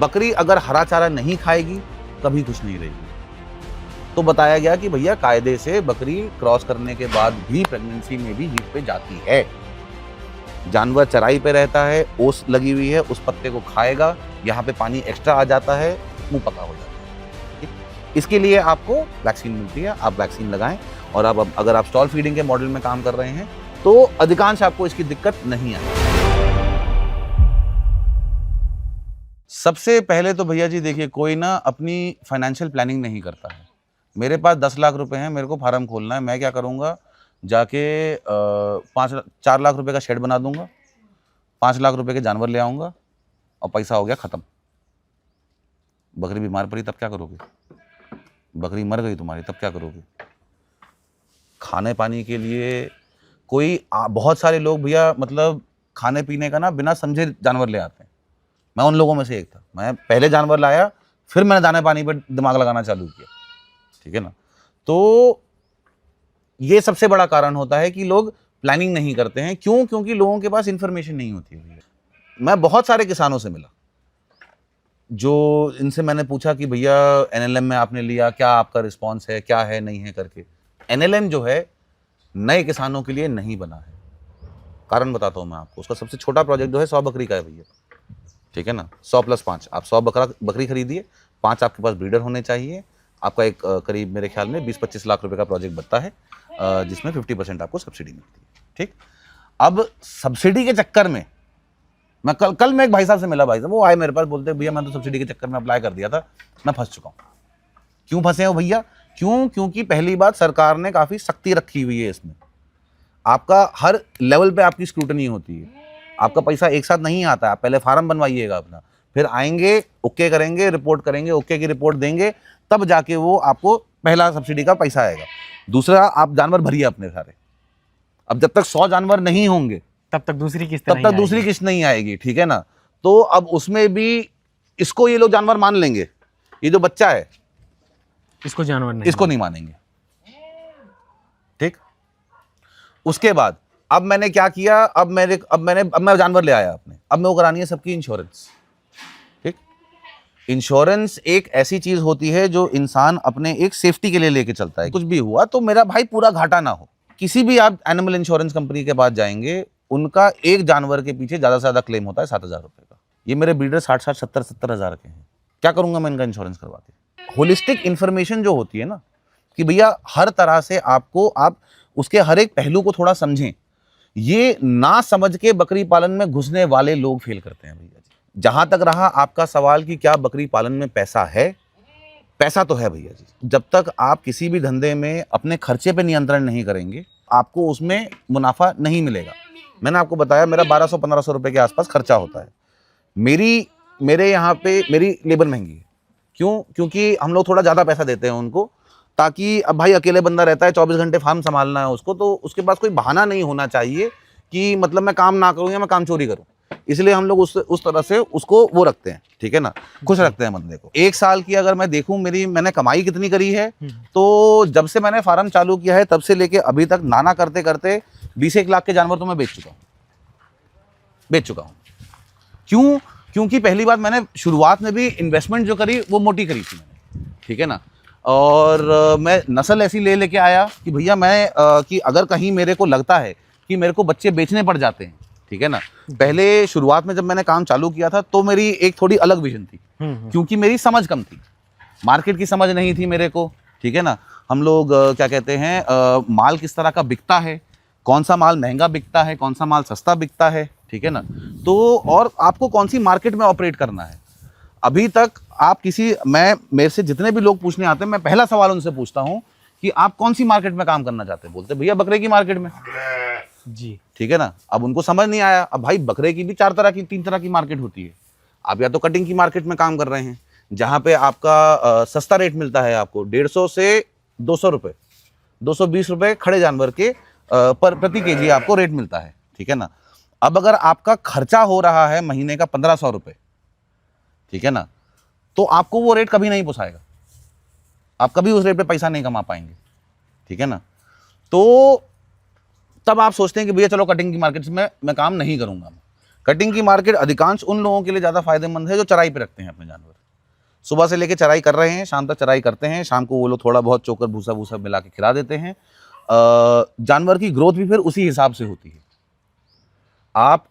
बकरी अगर हरा चारा नहीं खाएगी कभी खुश नहीं रहेगी। तो बताया गया कि भैया कायदे से बकरी क्रॉस करने के बाद भी प्रेगनेंसी में भी हीट पे जाती है। जानवर चराई पे रहता है, ओस लगी हुई है, उस पत्ते को खाएगा, यहाँ पे पानी एक्स्ट्रा आ जाता है, मुंह पका हो जाता है। इसके लिए आपको वैक्सीन मिलती है, आप वैक्सीन लगाएं। और अब अगर आप स्टॉल फीडिंग के मॉडल में काम कर रहे हैं तो अधिकांश आपको इसकी दिक्कत नहीं आएगी। सबसे पहले तो भैया जी देखिए, कोई ना अपनी फाइनेंशियल प्लानिंग नहीं करता है। मेरे पास 10 लाख रुपए हैं, मेरे को फार्म खोलना है, मैं क्या करूँगा, जाके 4 लाख रुपए का शेड बना दूंगा, 5 लाख रुपए के जानवर ले आऊँगा और पैसा हो गया ख़त्म। बकरी बीमार पड़ी तब क्या करोगे? बकरी मर गई तुम्हारी तब क्या करोगे? खाने पानी के लिए कोई बहुत सारे लोग भैया मतलब खाने पीने का ना बिना समझे जानवर ले आते हैं। मैं उन लोगों में से एक था। मैं पहले जानवर लाया, फिर मैंने दाने पानी पर दिमाग लगाना चालू किया, ठीक है ना। तो ये सबसे बड़ा कारण होता है कि लोग प्लानिंग नहीं करते हैं। क्यों? क्योंकि लोगों के पास इंफॉर्मेशन नहीं होती है। मैं बहुत सारे किसानों से मिला, जो इनसे मैंने पूछा कि भैया एनएलएम में आपने लिया, क्या आपका रिस्पॉन्स है, क्या है नहीं है करके। एनएलएम जो है नए किसानों के लिए नहीं बना है। कारण बताता हूँ मैं आपको। उसका सबसे छोटा प्रोजेक्ट जो है 100 बकरी का है भैया, ठीक है ना। 100 + 5, आप 100 बकरी खरीदिए, 5 आपके पास ब्रीडर होने चाहिए। आपका एक करीब मेरे ख्याल में 20-25 लाख रुपए का प्रोजेक्ट बनता है, जिसमें 50% आपको सब्सिडी मिलती है, ठीक। अब सब्सिडी के चक्कर में मैं कल मैं एक भाई साहब से मिला। भाई साहब वो आए मेरे पास, बोलते भैया मैं तो सब्सिडी के चक्कर में अप्लाई कर दिया था, मैं फंस चुका हूँ। क्यों फंसे हो भैया? क्यों? क्योंकि पहली बात सरकार ने काफ़ी सख्ती रखी हुई है इसमें। आपका हर लेवल पे आपकी स्क्रूटनी होती है। आपका पैसा एक साथ नहीं आता है। आप पहले फार्म बनवाइएगा अपना, फिर आएंगे, ओके करेंगे, रिपोर्ट करेंगे, ओके की रिपोर्ट देंगे, तब जाके वो आपको पहला सब्सिडी का पैसा आएगा। दूसरा, आप जानवर भरिए अपने सारे। अब जब तक 100 जानवर नहीं होंगे तब तक दूसरी किस्त नहीं आएगी, ठीक है ना। तो अब उसमें भी इसको ये लोग जानवर मान लेंगे, ये जो बच्चा है इसको जानवर नहीं, इसको नहीं मानेंगे, ठीक। उसके बाद अब मैंने क्या किया, अब मैं जानवर ले आया अपने। अब मैं वो करानी है सबकी इंश्योरेंस, ठीक। इंश्योरेंस एक ऐसी चीज होती है जो इंसान अपने एक सेफ्टी के लिए लेके चलता है। कुछ भी हुआ तो मेरा भाई पूरा घाटा ना हो। किसी भी आप एनिमल इंश्योरेंस कंपनी के पास जाएंगे, उनका एक जानवर के पीछे ज्यादा से ज्यादा क्लेम होता है 7,000 रुपए का। ये मेरे ब्रीडर 60,000, 70,000, 70,000 के हैं। क्या करूंगा मैं इनका इंश्योरेंस करवा के? होलिस्टिक इंफॉर्मेशन जो होती है ना, कि भैया हर तरह से आप उसके हर एक पहलू को थोड़ा समझें। ये ना समझ के बकरी पालन में घुसने वाले लोग फेल करते हैं भैया जी। जहां तक रहा आपका सवाल कि क्या बकरी पालन में पैसा है, पैसा तो है भैया जी। जब तक आप किसी भी धंधे में अपने खर्चे पे नियंत्रण नहीं करेंगे, आपको उसमें मुनाफा नहीं मिलेगा। मैंने आपको बताया मेरा 1200-1500 रुपए के आसपास खर्चा होता है। मेरे यहाँ पे मेरी लेबर महंगी है। क्यों? क्योंकि हम लोग थोड़ा ज़्यादा पैसा देते हैं उनको, ताकि अब भाई अकेले बंदा रहता है, 24 घंटे फार्म संभालना है उसको, तो उसके पास कोई बहाना नहीं होना चाहिए कि मतलब मैं काम ना करूँ या मैं काम चोरी करूँ। इसलिए हम लोग उस तरह से उसको वो रखते हैं, ठीक है ना, खुश रखते हैं बंदे को। 1 साल की अगर मैं देखूं मैंने कमाई कितनी करी है, तो जब से मैंने फार्म चालू किया है तब से लेके अभी तक नाना करते करते 20-1 लाख के जानवर तो मैं बेच चुका हूँ। क्यों? क्योंकि पहली बात, मैंने शुरुआत में भी इन्वेस्टमेंट जो करी वो मोटी करी थी मैंने, ठीक है ना। और मैं नस्ल ऐसी लेके आया कि भैया कि अगर कहीं मेरे को लगता है कि मेरे को बच्चे बेचने पड़ जाते हैं, ठीक है ना। पहले शुरुआत में जब मैंने काम चालू किया था तो मेरी एक थोड़ी अलग विजन थी, क्योंकि मेरी समझ कम थी, मार्केट की समझ नहीं थी मेरे को, ठीक है ना। हम लोग क्या कहते हैं, माल किस तरह का बिकता है, कौन सा माल महंगा बिकता है, कौन सा माल सस्ता बिकता है, ठीक है ना। तो और आपको कौन सी मार्केट में ऑपरेट करना है। अभी तक आप मेरे से जितने भी लोग पूछने आते हैं, मैं पहला सवाल उनसे पूछता हूं कि आप कौन सी मार्केट में काम करना चाहते हैं। बोलते भैया बकरे की मार्केट में जी, ठीक है ना। अब उनको समझ नहीं आया। अब भाई बकरे की भी 3 तरह की मार्केट होती है। आप या तो कटिंग की मार्केट में काम कर रहे हैं, जहां पे आपका सस्ता रेट मिलता है, आपको 150 से 200 रुपये, 220 रुपये खड़े जानवर के प्रति केजी आपको रेट मिलता है, ठीक है ना। अब अगर आपका खर्चा हो रहा है महीने का 1500 रुपये, ठीक है ना, तो आपको वो रेट कभी नहीं पोसाएगा। आप कभी उस रेट पे पैसा नहीं कमा पाएंगे, ठीक है ना। तो तब आप सोचते हैं कि भैया चलो कटिंग की मार्केट में मैं काम नहीं करूंगा। कटिंग की मार्केट अधिकांश उन लोगों के लिए ज़्यादा फायदेमंद है जो चराई पे रखते हैं अपने जानवर। सुबह से लेके चराई कर रहे हैं, शाम तक चराई करते हैं, शाम को वो लोग थोड़ा बहुत चोकर भूसा भूसा मिला के खिला देते हैं। जानवर की ग्रोथ भी फिर उसी हिसाब से होती है। आप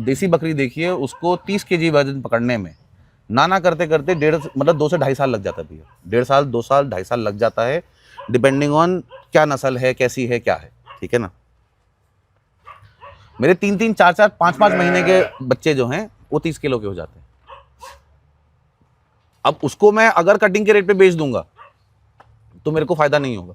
देसी बकरी देखिए, उसको 30 kg वजन पकड़ने में नाना करते करते 2 से ढाई साल लग जाता है भैया। 1.5 साल, 2 साल, 2.5 साल लग जाता है, डिपेंडिंग ऑन क्या नस्ल है, कैसी है, क्या है, ठीक है ना। मेरे 3-3, 4-4, 5-5 महीने के बच्चे जो हैं वो 30 किलो के हो जाते हैं। अब उसको मैं अगर कटिंग के रेट पे बेच दूंगा तो मेरे को फायदा नहीं होगा,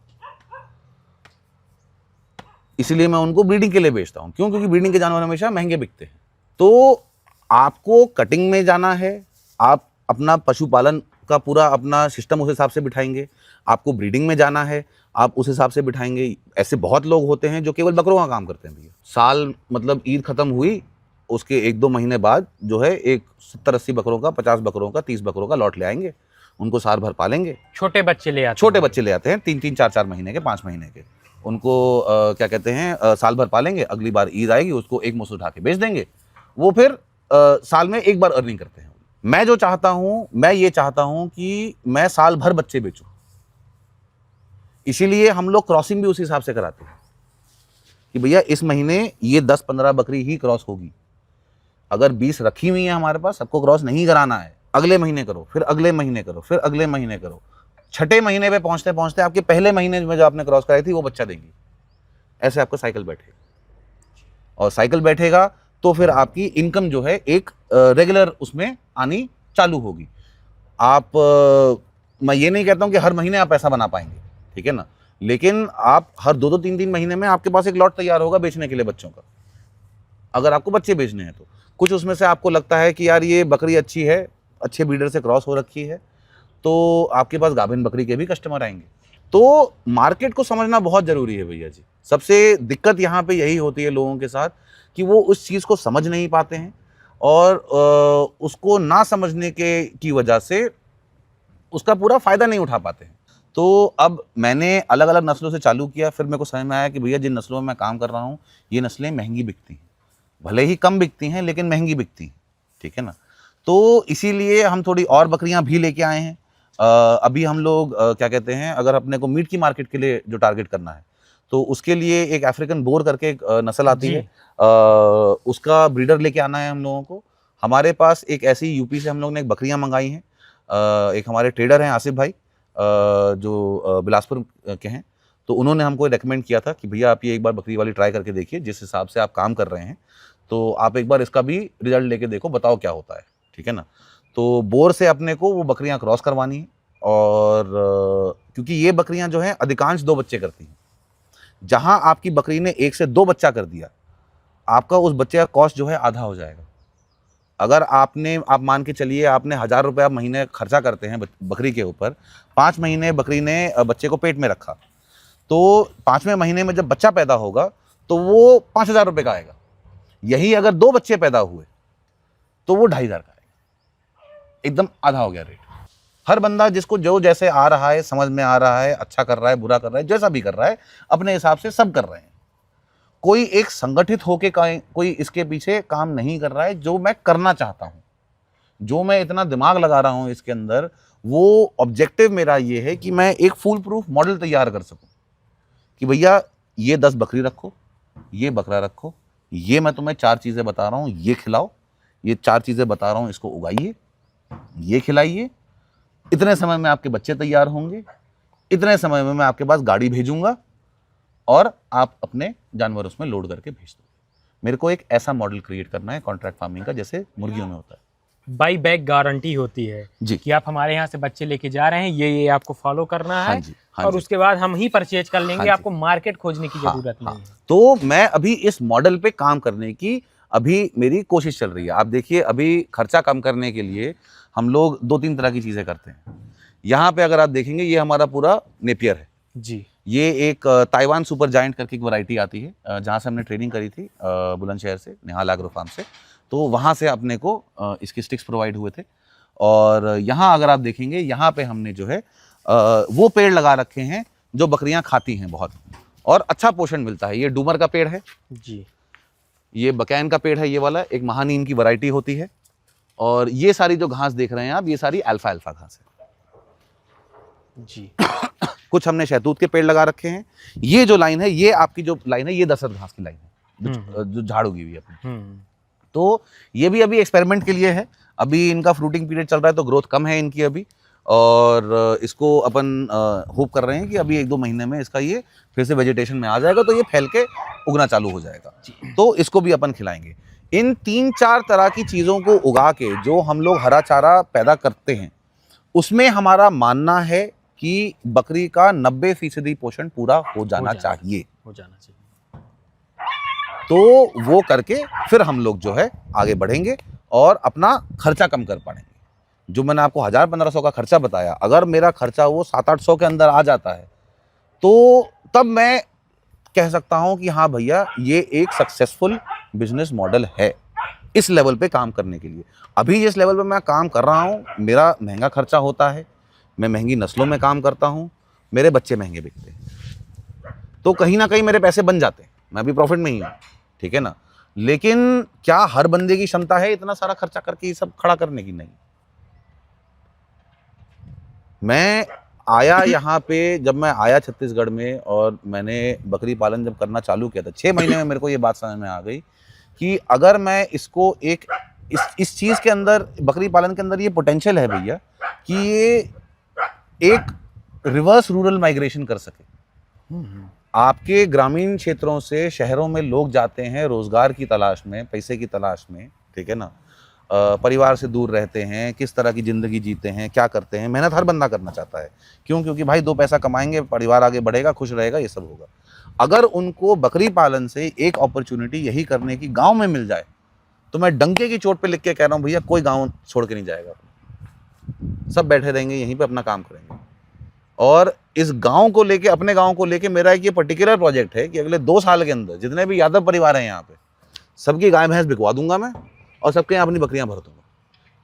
इसीलिए मैं उनको ब्रीडिंग के लिए बेचता हूं। क्यों? क्योंकि ब्रीडिंग के जानवर हमेशा महंगे बिकते हैं। तो आपको कटिंग में जाना है, आप अपना पशुपालन का पूरा अपना सिस्टम उस हिसाब से बिठाएंगे। आपको ब्रीडिंग में जाना है, आप उस हिसाब से बिठाएंगे। ऐसे बहुत लोग होते हैं जो केवल बकरों का काम करते हैं भैया। साल मतलब ईद खत्म हुई, उसके 1-2 महीने बाद जो है एक 70-80 बकरों का, 50 बकरों का, 30 बकरों का लॉट ले आएंगे, उनको साल भर पालेंगे। छोटे बच्चे ले आते छोटे बच्चे ले आते हैं, 3-3, 4-4 महीने के, 5 महीने के। उनको क्या कहते हैं, साल भर पालेंगे। अगली बार ईद आएगी, उसको एक मुश्त उठा के बेच देंगे। वो फिर साल में एक बार अर्निंग करते हैं। मैं जो चाहता हूं, मैं ये चाहता हूं कि मैं साल भर बच्चे बेचूं। इसीलिए हम लोग क्रॉसिंग भी उसी हिसाब से कराते हैं कि भैया इस महीने ये 10-15 बकरी ही क्रॉस होगी। अगर 20 रखी हुई है हमारे पास, सबको क्रॉस नहीं कराना है। अगले महीने करो, फिर अगले महीने करो, फिर अगले महीने करो। 6ठे महीने पे पहुंचते पहुंचते आपके पहले महीने में जो आपने क्रॉस कराई थी वो बच्चा देगी। ऐसे आपका साइकिल बैठेगा, और साइकिल बैठेगा तो फिर आपकी इनकम जो है एक रेगुलर उसमें आनी चालू होगी। आप मैं ये नहीं कहता हूं कि हर महीने आप पैसा बना पाएंगे, ठीक है ना, लेकिन आप हर 2-2, 3-3 महीने में आपके पास एक लॉट तैयार होगा बेचने के लिए बच्चों का। अगर आपको बच्चे बेचने हैं तो कुछ उसमें से आपको लगता है कि यार ये बकरी अच्छी है, अच्छे ब्रीडर से क्रॉस हो रखी है, तो आपके पास गाभिन बकरी के भी कस्टमर आएंगे। तो मार्केट को समझना बहुत जरूरी है भैया जी। सबसे दिक्कत यहाँ पे यही होती है लोगों के साथ कि वो उस चीज़ को समझ नहीं पाते हैं, और उसको ना समझने की वजह से उसका पूरा फायदा नहीं उठा पाते हैं। तो अब मैंने अलग अलग नस्लों से चालू किया, फिर मेरे को समझ में आया कि भैया जिन नस्लों में मैं काम कर रहा हूँ ये नस्लें महंगी बिकती हैं, भले ही कम बिकती हैं लेकिन महंगी बिकती हैं, ठीक है ना। तो इसीलिए हम थोड़ी और बकरियां भी लेके आए हैं। अभी हम लोग क्या कहते हैं, अगर अपने को मीट की मार्केट के लिए जो टारगेट करना है तो उसके लिए एक अफ्रीकन बोर करके एक नस्ल आती है, उसका ब्रीडर लेके आना है हम लोगों को। हमारे पास एक ऐसी यूपी से हम लोग ने एक बकरियां मंगाई हैं। एक हमारे ट्रेडर हैं आसिफ भाई, जो बिलासपुर के हैं, तो उन्होंने हमको रेकमेंड किया था कि भैया आप ये एक बार बकरी वाली ट्राई करके देखिए, जिस हिसाब से आप काम कर रहे हैं तो आप एक बार इसका भी रिजल्ट लेके देखो, बताओ क्या होता है, ठीक है ना। तो बोर से अपने को वो बकरियां क्रॉस करवानी है, और क्योंकि ये बकरियां जो हैं अधिकांश 2 बच्चे करती हैं। जहां आपकी बकरी ने 1 से 2 बच्चा कर दिया, आपका उस बच्चे का कॉस्ट जो है आधा हो जाएगा। अगर आप मान के चलिए आपने 1000 रुपये महीने खर्चा करते हैं बकरी के ऊपर, 5 महीने बकरी ने बच्चे को पेट में रखा, तो 5वें महीने में जब बच्चा पैदा होगा तो वो 5000 रुपये का आएगा। यही अगर 2 बच्चे पैदा हुए तो वो 2500 का आएगा, एकदम आधा हो गया रेट। हर बंदा जिसको जो जैसे आ रहा है, समझ में आ रहा है, अच्छा कर रहा है, बुरा कर रहा है, जैसा भी कर रहा है, अपने हिसाब से सब कर रहे हैं। कोई एक संगठित होके कोई इसके पीछे काम नहीं कर रहा है। जो मैं करना चाहता हूं, जो मैं इतना दिमाग लगा रहा हूं इसके अंदर, वो ऑब्जेक्टिव मेरा ये है कि मैं एक फुल प्रूफ मॉडल तैयार कर सकूं कि भैया ये 10 बकरी रखो, ये बकरा रखो, ये मैं तुम्हें 4 चीजें बता रहा हूं, ये खिलाओ, ये 4 चीजें बता रहा हूं, इसको उगाइए, ये खिलाइए, इतने समय में आपके बच्चे तैयार होंगे, इतने समय में मैं आपके पास गाड़ी भेजूंगा और आप अपने जानवर उसमें लोड करके भेज दो। मेरे को एक ऐसा मॉडल क्रिएट करना है कॉन्ट्रैक्ट फार्मिंग का, जैसे मुर्गियों में होता है। बाई बैक गारंटी होती है जी, कि आप हमारे यहाँ से बच्चे लेके जा रहे हैं, ये आपको फॉलो करना है। हाँ जी, हाँ और जी, उसके बाद हम ही परचेज कर लेंगे, हाँ जी, आपको मार्केट खोजने की जरूरत नहीं है। तो मैं अभी इस मॉडल पे काम करने की अभी मेरी कोशिश चल रही है। आप देखिए, अभी खर्चा कम करने के लिए हम लोग 2-3 तरह की चीजें करते हैं। यहाँ पे अगर आप देखेंगे, ये हमारा पूरा नेपियर है जी। ये एक ताइवान सुपर जायंट करके एक वैरायटी आती है, जहाँ से हमने ट्रेनिंग करी थी बुलंदशहर से, निहाल एग्रो फार्म से। तो वहाँ से अपने को इसके स्टिक्स प्रोवाइड हुए थे। और यहाँ अगर आप देखेंगे, यहाँ पे हमने जो है वो पेड़ लगा रखे हैं जो बकरियाँ खाती हैं बहुत, और अच्छा पोषण मिलता है। ये डूमर का पेड़ है जी। ये बकैन का पेड़ है, ये वाला एक महानीम की वैरायटी होती है। और ये सारी जो घास देख रहे हैं आप, ये सारी अल्फा अल्फा घास है जी। कुछ हमने शहतूत के पेड़ लगा रखे हैं। ये जो लाइन है, ये आपकी जो लाइन है, ये दशरथ घास की लाइन है जो झाड़ उगी हुई है अपनी। तो ये भी अभी एक्सपेरिमेंट के लिए है, अभी इनका फ्रूटिंग पीरियड चल रहा है तो ग्रोथ कम है इनकी अभी। और इसको अपन होप कर रहे हैं कि अभी 1-2 महीने में इसका ये फिर से वेजिटेशन में आ जाएगा, तो ये फैल के उगना चालू हो जाएगा। तो इसको भी अपन खिलाएंगे। इन 3-4 तरह की चीज़ों को उगा के जो हम लोग हरा चारा पैदा करते हैं, उसमें हमारा मानना है कि बकरी का 90% पोषण पूरा हो जाना चाहिए। तो वो करके फिर हम लोग जो है आगे बढ़ेंगे और अपना खर्चा कम कर पाएंगे। जो मैंने आपको 1000-1500 का खर्चा बताया, अगर मेरा खर्चा वो 700-800 के अंदर आ जाता है, तो तब मैं कह सकता हूं कि हाँ भैया, ये एक सक्सेसफुल बिजनेस मॉडल है इस लेवल पे काम करने के लिए। अभी जिस लेवल पे मैं काम कर रहा हूं, मेरा महंगा खर्चा होता है, मैं महंगी नस्लों में काम करता हूं, मेरे बच्चे महंगे बिकते हैं, तो कहीं ना कहीं मेरे पैसे बन जाते हैं, मैं भी प्रॉफिट में ही हूँ, ठीक है ना। लेकिन क्या हर बंदे की क्षमता है इतना सारा खर्चा करके ये सब खड़ा करने की? नहीं। मैं आया यहाँ पे, जब मैं आया छत्तीसगढ़ में और मैंने बकरी पालन जब करना चालू किया था, 6 महीने में मेरे को ये बात समझ में आ गई कि अगर मैं इसको एक इस चीज़ के अंदर, बकरी पालन के अंदर ये पोटेंशियल है भैया कि ये एक रिवर्स रूरल माइग्रेशन कर सके। आपके ग्रामीण क्षेत्रों से शहरों में लोग जाते हैं रोजगार की तलाश में, पैसे की तलाश में, ठीक है ना। परिवार से दूर रहते हैं, किस तरह की ज़िंदगी जीते हैं, क्या करते हैं, मेहनत हर बंदा करना चाहता है। क्यों? क्योंकि भाई 2 पैसा कमाएंगे, परिवार आगे बढ़ेगा, खुश रहेगा, ये सब होगा। अगर उनको बकरी पालन से एक अपॉर्चुनिटी यही करने की गांव में मिल जाए, तो मैं डंके की चोट पे लिख के कह रहा हूँ भैया, कोई गांव छोड़ के नहीं जाएगा, सब बैठे रहेंगे यहीं पे अपना काम करेंगे। और इस गांव को लेके, अपने गांव को लेके मेरा एक ये पर्टिकुलर प्रोजेक्ट है कि अगले 2 साल के अंदर जितने भी यादव परिवार हैं यहाँ पे, सबकी गाय भैंस बिकवा दूंगा मैं और सबके यहाँ अपनी बकरियां भर दूंगा।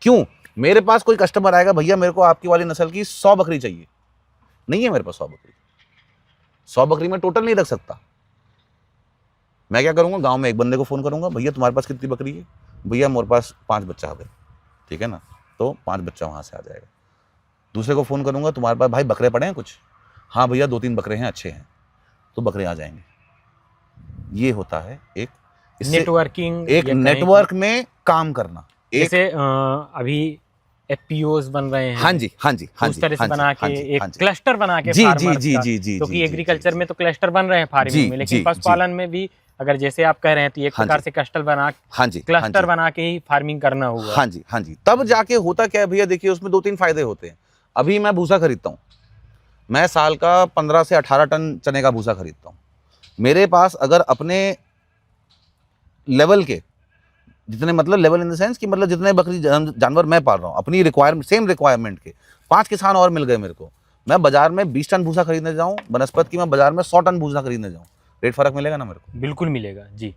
क्यों? मेरे पास कोई कस्टमर आएगा, भैया मेरे को आपकी वाली नस्ल की 100 बकरी चाहिए, नहीं है मेरे पास 100 बकरी, 100 बकरी में टोटल नहीं रख सकता। मैं क्या करूंगा, गांव में एक बंदे को फोन करूंगा, भैया तुम्हारे पास कितनी बकरी है? भैया मेरे पास 5 बच्चा आ गए, ठीक है ना, तो 5 बच्चा वहां से आ जाएगा। दूसरे को फोन करूंगा, तुम्हारे पास भाई बकरे पड़े हैं कुछ? हाँ भैया 2-3 बकरे हैं, अच्छे हैं, तो बकरे आ जाएंगे। ये होता है एक नेटवर्किंग, एक नेटवर्क में काम करना। जैसे अभी एफपीओज बन रहे हैं, हाँ जी, हाँ जी, हाँ जी, उस तरह से बना के एक क्लस्टर बना के जी फार्मर्स जी का, जी जी, क्योंकि एग्रीकल्चर में तो क्लस्टर बन रहे हैं फार्मिंग में, लेकिन पशुपालन में भी अगर जैसे आप कह रहे हैं तो एक प्रकार से क्लस्टर बना के ही फार्मिंग करना होगा। हाँ जी, हाँ जी। तब जाके होता क्या है भैया, देखिए उसमें 2-3 फायदे होते हैं। अभी मैं भूसा खरीदता हूँ, मैं साल का 15 से 18 टन चने का भूसा खरीदता हूँ। मेरे पास अगर अपने लेवल के जितने, मतलब लेवल इन द सेंस कि मतलब जितने बकरी जानवर मैं पाल रहा हूँ, अपनी रिक्वायरमेंट, सेम रिक्वायरमेंट के 5 किसान और मिल गए मेरे को, मैं बाजार में 20 टन भूसा खरीदने जाऊँ, बनस्पत की मैं बाजार में 100 टन भूसा खरीदने जाऊँ, रेट फर्क मिलेगा ना मेरे को? बिल्कुल मिलेगा जी।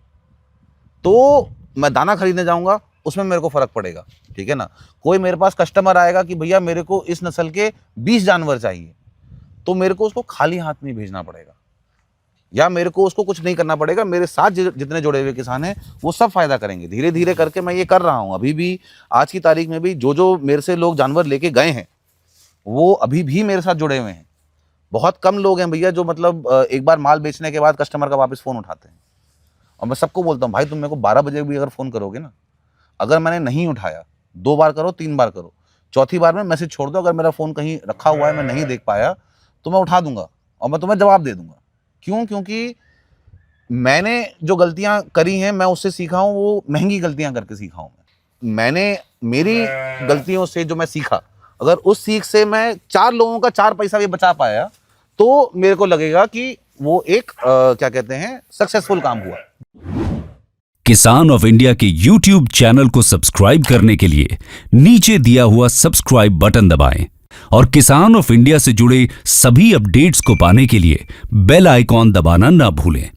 तो मैं दाना खरीदने जाऊँगा, उसमें मेरे को फर्क पड़ेगा, ठीक है ना। कोई मेरे पास कस्टमर आएगा कि भैया मेरे को इस नस्ल के 20 जानवर चाहिए, तो मेरे को उसको खाली हाथ नहीं भेजना पड़ेगा, या मेरे को उसको कुछ नहीं करना पड़ेगा। मेरे साथ जितने जुड़े हुए किसान हैं वो सब फायदा करेंगे। धीरे धीरे करके मैं ये कर रहा हूँ। अभी भी आज की तारीख में भी जो मेरे से लोग जानवर लेके गए हैं वो अभी भी मेरे साथ जुड़े हुए हैं। बहुत कम लोग हैं भैया जो मतलब एक बार माल बेचने के बाद कस्टमर का वापस फ़ोन उठाते हैं। और मैं सबको बोलता हूँ भाई तुम मेरे को 12 बजे भी अगर फ़ोन करोगे ना, अगर मैंने नहीं उठाया, 2 बार करो, 3 बार करो, चौथी बार में मैसेज छोड़ दो, अगर मेरा फ़ोन कहीं रखा हुआ है मैं नहीं देख पाया तो मैं उठा दूंगा और मैं तुम्हें जवाब दे दूंगा। क्यों? क्योंकि मैंने जो गलतियां करी हैं मैं उससे सीखा हूं, वो महंगी गलतियां करके सीखा हूं। मैंने मेरी गलतियों से जो मैं सीखा, अगर उस सीख से मैं 4 लोगों का 4 पैसा भी बचा पाया तो मेरे को लगेगा कि वो एक क्या कहते हैं, सक्सेसफुल काम हुआ। किसान ऑफ इंडिया के YouTube चैनल को सब्सक्राइब करने के लिए नीचे दिया हुआ सब्सक्राइब बटन दबाएं और किसान ऑफ इंडिया से जुड़े सभी अपडेट्स को पाने के लिए बेल आइकॉन दबाना ना भूलें।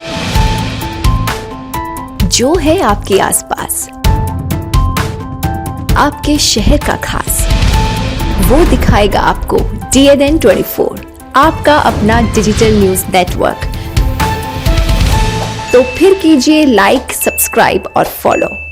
जो है आपके आसपास, आपके शहर का खास, वो दिखाएगा आपको DNN 24, आपका अपना डिजिटल न्यूज नेटवर्क। तो फिर कीजिए लाइक, सब्सक्राइब और फॉलो।